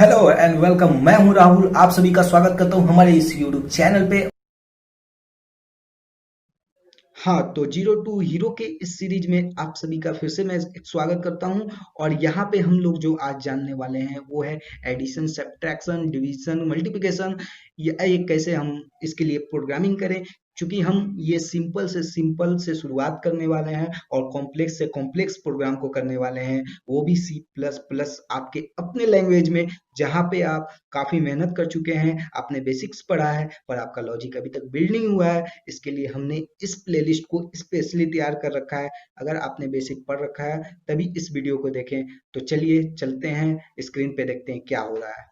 Hello and welcome. मैं हूं राहुल, आप सभी का स्वागत करता हूं हमारे इस यूट्यूब चैनल पे। हाँ, तो जीरो टू हीरो के इस सीरीज में आप सभी का फिर से मैं स्वागत करता हूं। और यहाँ पे हम लोग जो आज जानने वाले हैं वो है एडिशन, सब्ट्रैक्शन, डिवीजन, मल्टीप्लिकेशन। ये कैसे हम इसके लिए प्रोग्रामिंग करें, क्योंकि हम ये सिंपल से शुरुआत करने वाले हैं और कॉम्प्लेक्स से कॉम्प्लेक्स प्रोग्राम को करने वाले हैं, वो भी सी प्लस प्लस आपके अपने लैंग्वेज में, जहाँ पे आप काफी मेहनत कर चुके हैं, आपने बेसिक्स पढ़ा है पर आपका लॉजिक अभी तक बिल्ड नहीं हुआ है। इसके लिए हमने इस प्लेलिस्ट को स्पेशली तैयार कर रखा है। अगर आपने बेसिक पढ़ रखा है तभी इस वीडियो को देखें। तो चलिए चलते हैं, स्क्रीन पे देखते हैं क्या हो रहा है।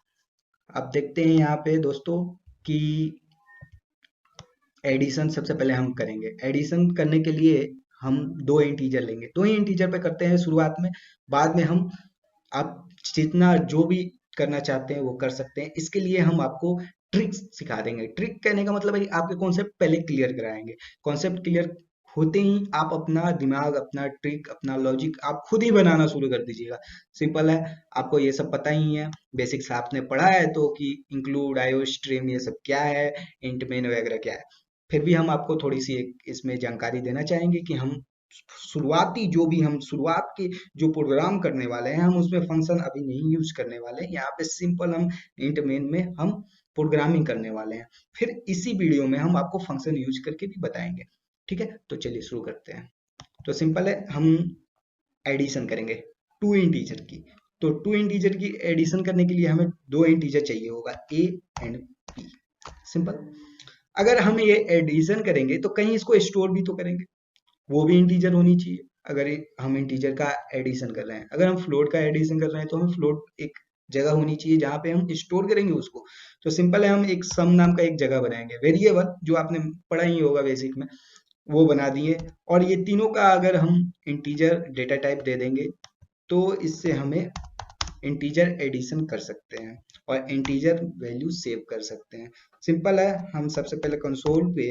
अब देखते हैं यहाँ पे दोस्तों कि एडिशन सबसे पहले हम करेंगे। एडिशन करने के लिए हम दो इंटीजर लेंगे, दो ही इंटीजर पे करते हैं शुरुआत में, बाद में हम आप जितना जो भी करना चाहते हैं वो कर सकते हैं। इसके लिए हम आपको ट्रिक्स सिखा देंगे। ट्रिक कहने का मतलब है कि आपके कॉन्सेप्ट पहले क्लियर कराएंगे। कॉन्सेप्ट क्लियर होते ही आप अपना दिमाग, अपना ट्रिक, अपना लॉजिक आप खुद ही बनाना शुरू कर दीजिएगा। सिंपल है, आपको ये सब पता ही है, बेसिक्स आपने पढ़ा है तो कि इंक्लूड, आईओ स्ट्रीम ये सब क्या है, इंट मेन वगैरह क्या है। फिर भी हम आपको थोड़ी सी एक इसमें जानकारी देना चाहेंगे कि हम शुरुआती जो भी हम शुरुआत के जो प्रोग्राम करने वाले हैं, हम उसमें फंक्शन अभी नहीं यूज करने वाले हैं। यहाँ पे सिंपल हम इंट मेन में हम प्रोग्रामिंग करने वाले हैं। फिर इसी वीडियो में हम आपको फंक्शन यूज करके भी बताएंगे। ठीक है, तो चलिए शुरू करते हैं। तो सिंपल है, हम एडिशन करेंगे टू इंटीजर की। तो टू इंटीजर की एडिशन करने के लिए हमें दो इंटीजर चाहिए होगा, ए एंड बी। सिंपल। अगर हम ये एडिशन करेंगे तो कहीं इसको स्टोर भी तो करेंगे, वो भी इंटीजर होनी चाहिए। अगर हम इंटीजर का एडिशन कर रहे हैं, अगर हम फ्लोट का एडिशन कर रहे हैं तो हमें फ्लोट एक जगह होनी चाहिए जहां पे हम स्टोर करेंगे उसको। तो सिंपल है, हम एक सम नाम का एक जगह बनाएंगे, वेरिएबल जो आपने पढ़ा ही होगा बेसिक में, वो बना दिए। और ये तीनों का अगर हम इंटीजर डेटा टाइप दे देंगे तो इससे हमें इंटीजर एडिशन कर सकते हैं और इंटीजर वैल्यू सेव कर सकते हैं। सिंपल है, हम सबसे पहले कंसोल पे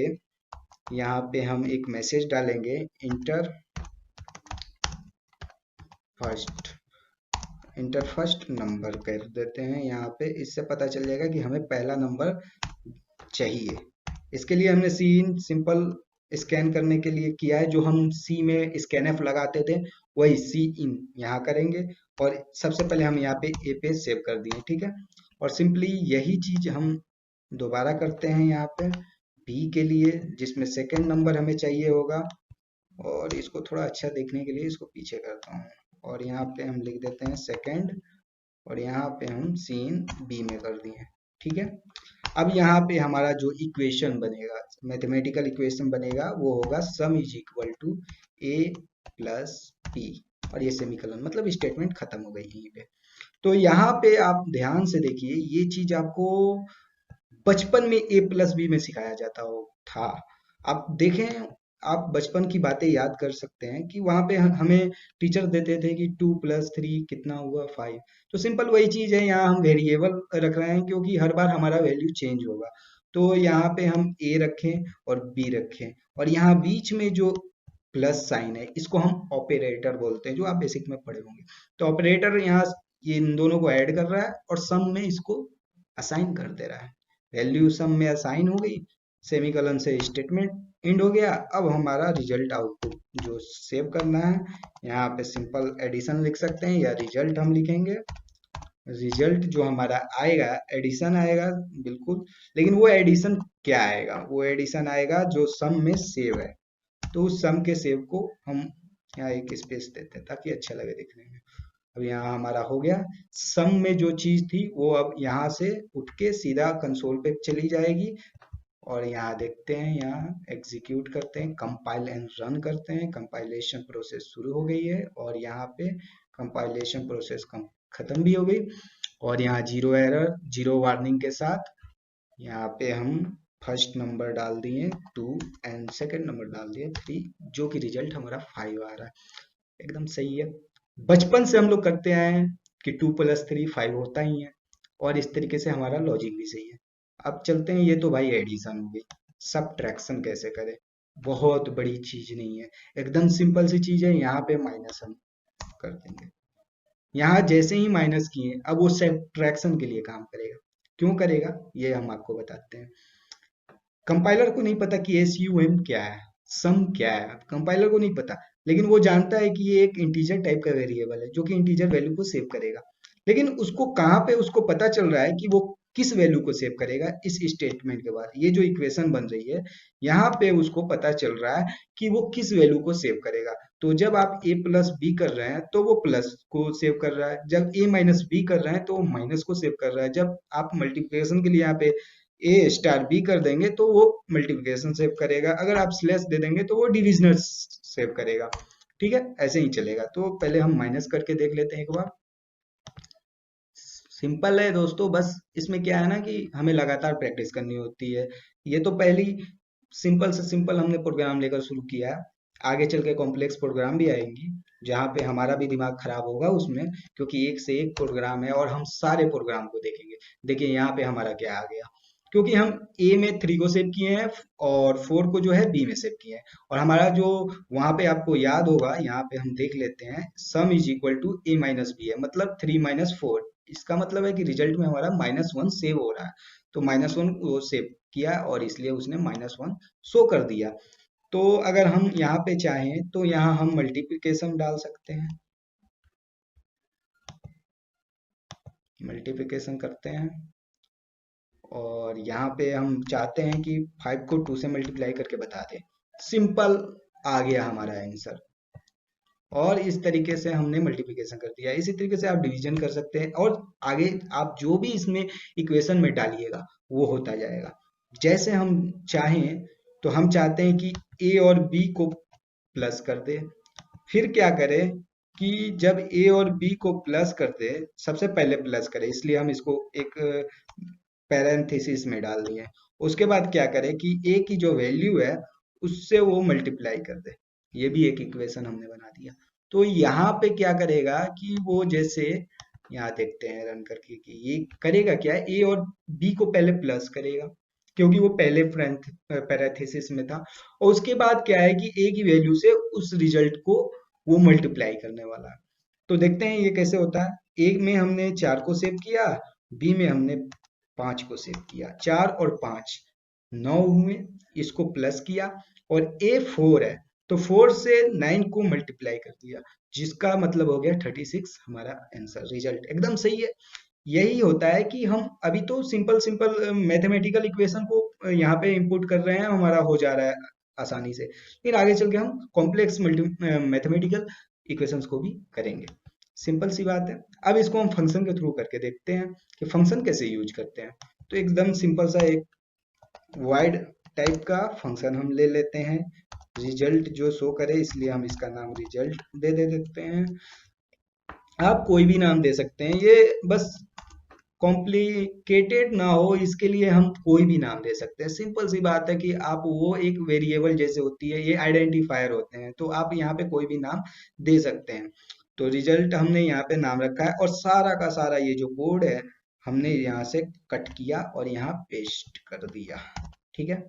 यहाँ पे हम एक मैसेज डालेंगे, inter first. Inter first number कर देते हैं यहाँ पे। इससे पता चल जाएगा कि हमें पहला नंबर चाहिए। इसके लिए हमने सी इन सिंपल स्कैन करने के लिए किया है, जो हम सी में स्कैनएफ लगाते थे वही सी इन यहाँ करेंगे। और सबसे पहले हम यहाँ पे ए पे सेव कर दिए, ठीक है। और सिंपली यही चीज हम दोबारा करते हैं यहाँ पे बी के लिए, जिसमें सेकंड नंबर हमें चाहिए होगा। और इसको थोड़ा अच्छा देखने के लिए इसको पीछे करता हूँ और यहाँ पे हम लिख देते हैं सेकंड। और यहाँ पे हम सीन बी में कर दिए, ठीक है। अब यहाँ पे हमारा जो इक्वेशन बनेगा, मैथमेटिकल इक्वेशन बनेगा, वो होगा sum is equal to a plus b. और ये सेमीकोलन, मतलब स्टेटमेंट खत्म हो गई यहीं पे। तो यहाँ पे आप ध्यान से देखिए, ये चीज आपको बचपन में ए प्लस बी में सिखाया जाता हो था। आप देखें, आप बचपन की बातें याद कर सकते हैं कि वहां पे हमें टीचर देते थे कि 2 + 3 कितना हुआ, 5। तो सिंपल वही चीज है, यहाँ हम वेरिएबल रख रहे हैं क्योंकि हर बार हमारा वैल्यू चेंज होगा। तो यहाँ पे हम ए रखें और बी रखें, और यहाँ बीच में जो प्लस साइन है इसको हम ऑपरेटर बोलते हैं, जो आप बेसिक में पढ़े होंगे। तो ऑपरेटर यहाँ ये इन दोनों को ऐड कर रहा है और सम में इसको असाइन कर दे रहा है। वैल्यू सम में असाइन हो गई, सेमीकोलन से स्टेटमेंट एंड हो गया। अब हमारा रिजल्ट आउटपुट जो सेव करना है, यहाँ पे सिंपल एडिशन लिख सकते हैं या रिजल्ट हम लिखेंगे। रिजल्ट जो हमारा आएगा एडिशन आएगा, बिल्कुल। लेकिन वो एडिशन क्या आएगा, वो एडिशन आएगा जो सम में सेव है। तो उस सम के सेव को हम यहाँ एक स्पेस देते हैं ताकि अच्छा लगे दिखने में। अब यहाँ हमारा हो गया, सम में जो चीज थी वो अब यहाँ से उठ के सीधा कंसोल पे चली जाएगी। और यहाँ देखते हैं, यहाँ एग्जीक्यूट करते हैं, कंपाइल एंड रन करते हैं। कंपाइलेशन प्रोसेस शुरू हो गई है और यहाँ पे कंपाइलेशन प्रोसेस खत्म भी हो गई। और यहाँ जीरो एरर, जीरो वार्निंग के साथ यहाँ पे हम फर्स्ट नंबर डाल दिए 2 एंड सेकंड नंबर डाल दिए 3, जो कि रिजल्ट हमारा 5 आ रहा है। एकदम सही है। बचपन से हम लोग करते आए हैं कि 2 + 3 5 होता ही है, और इस तरीके से हमारा लॉजिक भी सही है। अब चलते हैं, ये तो भाई एडिशन हो गई। सब्ट्रैक्शन कैसे करें, बहुत बड़ी चीज नहीं है, एकदम सिंपल सी चीज है। यहाँ पे माइनस हम कर देंगे, यहाँ जैसे ही माइनस किए अब वो सब्ट्रैक्शन के लिए काम करेगा। क्यों करेगा ये हम आपको बताते हैं। कंपाइलर को नहीं पता कि एसयूएम क्या है, सम क्या है, कंपाइलर को नहीं पता, लेकिन वो जानता है कि ये एक इंटीजर टाइप का वेरिएबल है जो कि इंटीजर वैल्यू को सेव करेगा। लेकिन उसको कहाँ पे उसको पता चल रहा है कि वो किस वैल्यू को सेव करेगा इस स्टेटमेंट के बाद। ये जो इक्वेशन बन रही है यहाँ पे उसको पता चल रहा है कि वो किस वैल्यू को सेव करेगा। तो जब आप a प्लस बी कर रहे हैं तो वो प्लस को सेव कर रहा है, जब a माइनस बी कर रहे हैं तो वो माइनस को सेव कर रहा है, जब आप मल्टीप्लिकेशन के लिए यहाँ पे ए स्टार बी कर देंगे तो वो मल्टीप्लिकेशन सेव करेगा, अगर आप स्लैश दे देंगे तो वो डिविजनल सेव करेगा। ठीक है, ऐसे ही चलेगा। तो पहले हम माइनस करके देख लेते हैं एक बार। सिंपल है दोस्तों, बस इसमें क्या है ना कि हमें लगातार प्रैक्टिस करनी होती है। ये तो पहली सिंपल से सिंपल हमने प्रोग्राम लेकर शुरू किया है, आगे चल के कॉम्प्लेक्स प्रोग्राम भी आएंगी जहाँ पे हमारा भी दिमाग खराब होगा उसमें, क्योंकि एक से एक प्रोग्राम है और हम सारे प्रोग्राम को देखेंगे। देखिए यहाँ पे हमारा क्या आ गया, क्योंकि हम ए में 3 को सेव किए हैं और 4 को जो है बी में सेव किए हैं, और हमारा जो वहां पे आपको याद होगा यहाँ पे हम देख लेते हैं sum is equal to a minus b है, मतलब 3 - 4। इसका मतलब है कि रिजल्ट में हमारा -1 सेव हो रहा है। तो -1 वो सेव किया और इसलिए उसने -1 शो कर दिया। तो अगर हम यहाँ पे चाहें तो यहाँ हम मल्टीप्लिकेशन डाल सकते हैं, मल्टीप्लिकेशन करते हैं और यहाँ पे हम चाहते हैं कि 5 को 2 से मल्टीप्लाई करके बता दें। सिंपल, आ गया हमारा आंसर। और इस तरीके से हमने मल्टीप्लिकेशन कर दिया। इसी तरीके से आप डिवीजन कर सकते हैं और आगे आप जो भी इसमें इक्वेशन में डालिएगा वो होता जाएगा जैसे हम चाहें। तो हम चाहते हैं कि ए और बी को प्लस कर दे, फिर क्या करें कि जब ए और बी को प्लस कर दे, सबसे पहले प्लस करें इसलिए हम इसको एक पैरेंथेसिस में डाल दिए। उसके बाद क्या करें कि ए की जो वैल्यू है उससे वो मल्टीप्लाई कर दे, ये भी एक इक्वेशन हमने बना दिया। तो यहाँ पे क्या करेगा कि वो जैसे यहाँ देखते हैं रन करके कि ये करेगा क्या, ए और बी को पहले प्लस करेगा क्योंकि वो पहले पैरेंथेसिस में था, और उसके बाद क्या है कि ए की वैल्यू से उस रिजल्ट को वो मल्टीप्लाई करने वाला है। तो देखते हैं ये कैसे होता है। ए में हमने 4 को सेव किया, बी में हमने 5 को सेव किया, 4 और 5 9 हुए, इसको प्लस किया, और ए 4 है तो 4 से 9 को मल्टीप्लाई कर दिया, जिसका मतलब हो गया 36। हमारा आंसर रिजल्ट एकदम सही है। यही होता है कि हम अभी तो सिंपल सिंपल मैथमेटिकल इक्वेशन को यहाँ पे इंपुट कर रहे हैं, हमारा हो जा रहा है आसानी से, फिर आगे चल के हम कॉम्प्लेक्स मैथमेटिकल इक्वेशंस को भी करेंगे। सिंपल सी बात है। अब इसको हम फंक्शन के थ्रू करके देखते हैं कि फंक्शन कैसे यूज करते हैं। तो एकदम सिंपल सा एक वाइड टाइप का फंक्शन हम ले लेते हैं, रिजल्ट जो शो करे, इसलिए हम इसका नाम रिजल्ट दे देते हैं। आप कोई भी नाम दे सकते हैं, ये बस कॉम्प्लिकेटेड ना हो इसके लिए हम कोई भी नाम दे सकते हैं। सिंपल सी बात है कि आप वो एक वेरिएबल जैसे होती है, ये आइडेंटिफायर होते हैं, तो आप यहाँ पे कोई भी नाम दे सकते हैं। तो रिजल्ट हमने यहाँ पे नाम रखा है और सारा का सारा ये जो कोड है हमने यहाँ से कट किया और यहाँ पेस्ट कर दिया। ठीक है,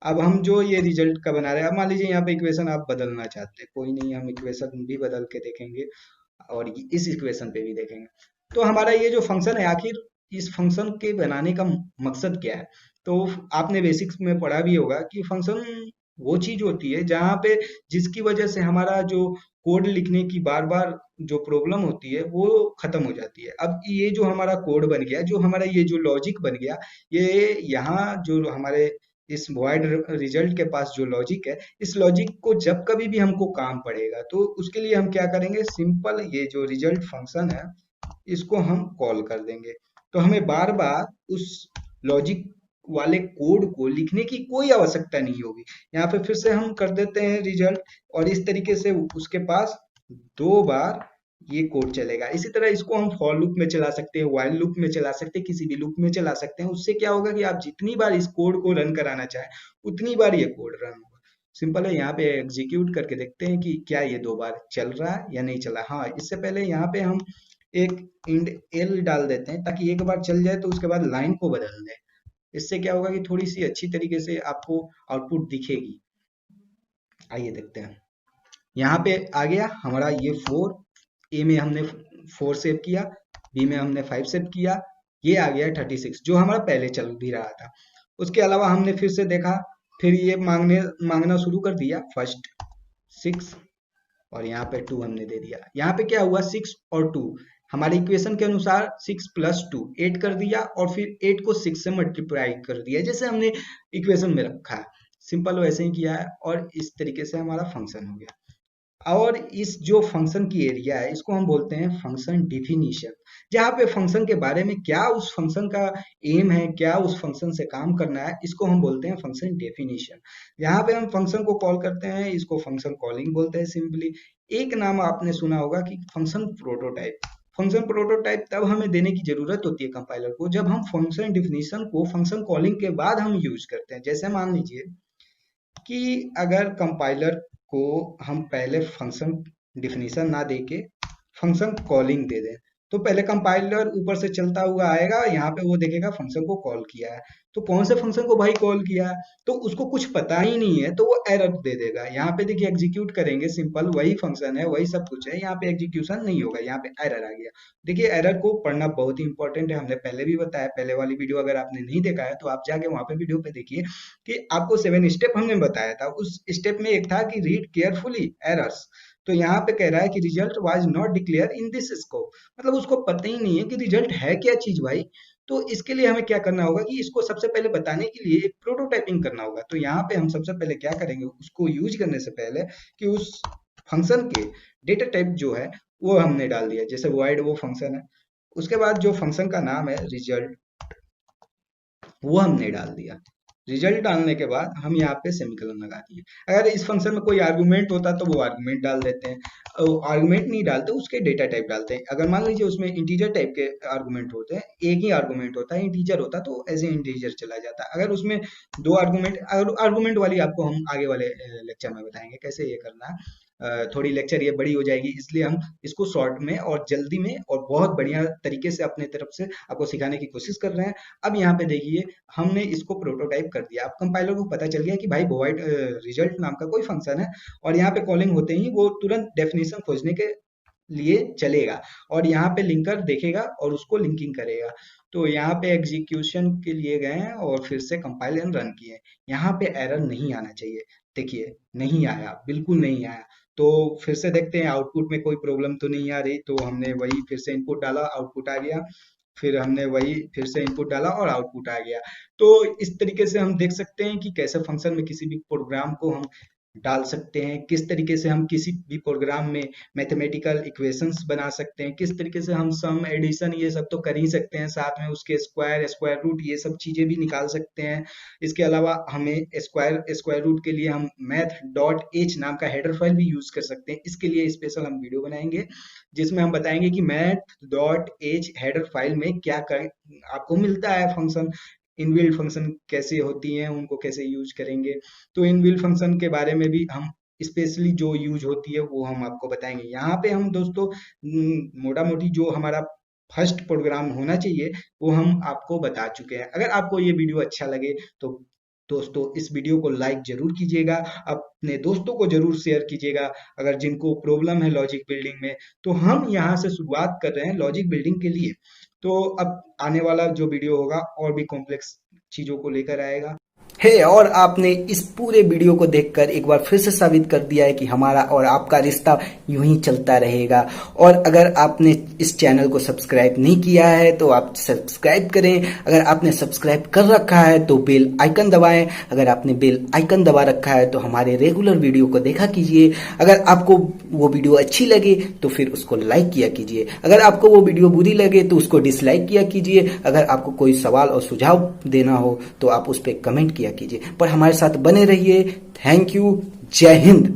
अब हम जो ये रिजल्ट का बना रहे हैं, अब मान लीजिए यहाँ पे इक्वेशन आप बदलना चाहते हैं, कोई नहीं, हम इक्वेशन भी बदल के देखेंगे और इस इक्वेशन पे भी देखेंगे। तो हमारा ये जो फंक्शन है, आखिर इस फंक्शन के बनाने का मकसद क्या है। तो आपने बेसिक्स में पढ़ा भी होगा कि फंक्शन वो चीज होती है जहाँ पे जिसकी वजह से हमारा जो कोड लिखने की बार बार जो प्रॉब्लम होती है वो खत्म हो जाती है। अब ये जो हमारा कोड बन गया, जो हमारा ये जो लॉजिक बन गया, ये यहाँ जो हमारे इस वॉइड रिजल्ट के पास जो लॉजिक है, इस लॉजिक को जब कभी भी हमको काम पड़ेगा तो उसके लिए हम क्या करेंगे, सिंपल ये जो रिजल्ट फंक्शन है इसको हम कॉल कर देंगे। तो हमें बार बार उस लॉजिक वाले कोड को लिखने की कोई आवश्यकता नहीं होगी। यहाँ पे फिर से हम कर देते हैं रिजल्ट, और इस तरीके से उसके पास 2 बार ये कोड चलेगा। इसी तरह इसको हम फॉर लूप में चला सकते हैं, व्हाइल लूप में चला सकते हैं, किसी भी लूप में चला सकते हैं। उससे क्या होगा कि आप जितनी बार इस कोड को रन कराना चाहें उतनी बार ये कोड रन होगा। सिंपल है, यहाँ पे एग्जीक्यूट करके देखते हैं कि क्या ये 2 बार चल रहा है या नहीं चला। हाँ, इससे पहले यहाँ पे हम एक इंड एल डाल देते हैं ताकि एक बार चल जाए तो उसके बाद लाइन को बदल दें। इससे क्या होगा कि थोड़ी सी अच्छी तरीके से आपको आउटपुट दिखेगी। आइए देखते हैं, यहाँ पे आ गया हमारा ये 4, ए में हमने 4 सेव किया, बी में हमने 5 सेव किया, ये आ गया 36 जो हमारा पहले चल भी रहा था। उसके अलावा हमने फिर से देखा, फिर ये मांगना शुरू कर दिया, फर्स्ट 6 और यहाँ पे 2 हमने दे दिया। यहाँ पे क्या हुआ, 6 और 2 हमारे इक्वेशन के अनुसार 6 + 2 8 कर दिया और फिर 8 को 6 से मल्टीप्लाई कर दिया जैसे हमने इक्वेशन में रखा है, सिंपल वैसे ही किया है और इस तरीके से हमारा फंक्शन हो गया। और इस जो फंक्शन की एरिया है इसको हम बोलते हैं फंक्शन डिफिनीशन, जहाँ पे फंक्शन के बारे में क्या उस फंक्शन का एम है, क्या उस फंक्शन से काम करना है, इसको हम बोलते हैं फंक्शन डेफिनेशन। यहाँ पे हम फंक्शन को कॉल करते हैं, इसको फंक्शन कॉलिंग बोलते हैं सिंपली। एक नाम आपने सुना होगा कि फंक्शन प्रोटोटाइप। फंक्शन प्रोटोटाइप तब हमें देने की जरूरत होती है कंपाइलर को जब हम फंक्शन डिफिनीशन को फंक्शन कॉलिंग के बाद हम यूज करते हैं। जैसे मान लीजिए कि अगर कंपाइलर को हम पहले फंक्शन डिफिनीशन ना देके फंक्शन कॉलिंग दे दें, तो पहले कंपाइलर ऊपर से चलता हुआ आएगा, यहाँ पे वो देखेगा फंक्शन को कॉल किया है, तो कौन से फंक्शन को भाई कॉल किया है, तो उसको कुछ पता ही नहीं है तो वो एरर दे देगा। यहाँ पे देखिए एग्जीक्यूट करेंगे, सिंपल वही फंक्शन है, वही सब कुछ है, यहाँ पे एग्जीक्यूशन नहीं होगा, यहाँ पे एरर आ गया। देखिए एरर को पढ़ना बहुत ही इंपॉर्टेंट है, हमने पहले भी बताया, पहले वाली वीडियो अगर आपने नहीं देखा है तो आप जाके वहां पे वीडियो पे देखिए कि आपको 7 स्टेप हमने बताया था। उस स्टेप में एक था कि रीड केयरफुली एरर्स, तो यहाँ पे कह रहा है कि result was not declare in this scope, मतलब उसको पता ही नहीं है कि रिजल्ट है क्या चीज भाई। तो इसके लिए हमें क्या करना होगा कि इसको सबसे पहले बताने के लिए एक प्रोटोटाइपिंग करना होगा। तो यहाँ पे हम सबसे पहले क्या करेंगे, उसको यूज करने से पहले कि उस फंक्शन के डेटा टाइप जो है वो हमने डाल दिया, जैसे void वो फंक्शन है, उसके बाद जो फंक्शन का नाम है रिजल्ट वो हमने डाल दिया। रिजल्ट डालने के बाद हम यहाँ पे सेमीकोलन लगा दिए। अगर इस फंक्शन में कोई आर्गुमेंट होता तो वो आर्गुमेंट डाल देते हैं, आर्गुमेंट नहीं डालते उसके डेटा टाइप डालते हैं। अगर मान लीजिए उसमें इंटीजर टाइप के आर्गुमेंट होते हैं, एक ही आर्गुमेंट होता है, इंटीजर होता तो ऐसे इंटीजर चला जाता। अगर उसमें 2 आर्गुमेंट, आर्गुमेंट वाली आपको हम आगे वाले लेक्चर में बताएंगे कैसे ये करना है। थोड़ी लेक्चर ये बड़ी हो जाएगी, इसलिए हम इसको शॉर्ट में और जल्दी में और बहुत बढ़िया तरीके से अपने तरफ से आपको सिखाने की कोशिश कर रहे हैं। अब यहाँ पे देखिए हमने इसको प्रोटोटाइप कर दिया। अब कंपाइलर को पता चल गया कि भाई void रिजल्ट नाम का कोई फंक्शन है और यहाँ पे कॉलिंग होते ही वो तुरंत डेफिनेशन खोजने के लिए चलेगा और यहाँ पे लिंकर देखेगा और उसको लिंकिंग करेगा। तो यहाँ पे एग्जीक्यूशन के लिए गए हैं और फिर से कंपाइल एंड रन किए। यहाँ पे एरर नहीं आना चाहिए, देखिए नहीं आया, बिल्कुल नहीं आया। तो फिर से देखते हैं आउटपुट में कोई प्रॉब्लम तो नहीं आ रही, तो हमने वही फिर से इनपुट डाला, आउटपुट आ गया, फिर हमने वही फिर से इनपुट डाला और आउटपुट आ गया। तो इस तरीके से हम देख सकते हैं कि कैसे फंक्शन में किसी भी प्रोग्राम को हम डाल सकते हैं, किस तरीके से हम किसी भी प्रोग्राम में मैथमेटिकल इक्वेशंस बना सकते हैं, किस तरीके से हम सम एडिशन ये सब तो कर ही सकते हैं, साथ में उसके स्क्वायर रूट ये सब चीजें भी निकाल सकते हैं। इसके अलावा हमें स्क्वायर रूट के लिए हम math.h नाम का हेडर फाइल भी यूज कर सकते हैं। इसके लिए स्पेशल हम वीडियो बनाएंगे जिसमें हम बताएंगे कि math.h हेडर फाइल में क्या आपको मिलता है, फंक्शन इनबिल्ट फंक्शन कैसे होती हैं, उनको कैसे यूज करेंगे। तो इनबिल्ट फंक्शन के बारे में भी हम स्पेशली जो यूज होती है वो हम आपको बताएंगे। यहाँ पे हम दोस्तों मोटा मोटी जो हमारा फर्स्ट प्रोग्राम होना चाहिए वो हम आपको बता चुके हैं। अगर आपको ये वीडियो अच्छा लगे तो दोस्तों इस वीडियो को लाइक जरूर कीजिएगा, अपने दोस्तों को जरूर शेयर कीजिएगा अगर जिनको प्रॉब्लम है लॉजिक बिल्डिंग में। तो हम यहाँ से शुरुआत कर रहे हैं लॉजिक बिल्डिंग के लिए, तो अब आने वाला जो वीडियो होगा और भी कॉम्प्लेक्स चीजों को लेकर आएगा। और आपने इस पूरे वीडियो को देखकर एक बार फिर से साबित कर दिया है कि हमारा और आपका रिश्ता यूं ही चलता रहेगा। और अगर आपने इस चैनल को सब्सक्राइब नहीं किया है तो आप सब्सक्राइब करें। अगर आपने सब्सक्राइब कर रखा है तो बेल आइकन दबाएं। अगर आपने बेल आइकन दबा रखा है तो हमारे रेगुलर वीडियो को देखा कीजिए। अगर आपको वो वीडियो अच्छी लगे तो फिर उसको लाइक किया कीजिए। अगर आपको वो वीडियो बुरी लगे तो उसको डिसलाइक किया कीजिए। अगर आपको कोई सवाल और सुझाव देना हो तो आप उस पर कमेंट किया कीजिए। पर हमारे साथ बने रहिए। Thank you. जय हिंद।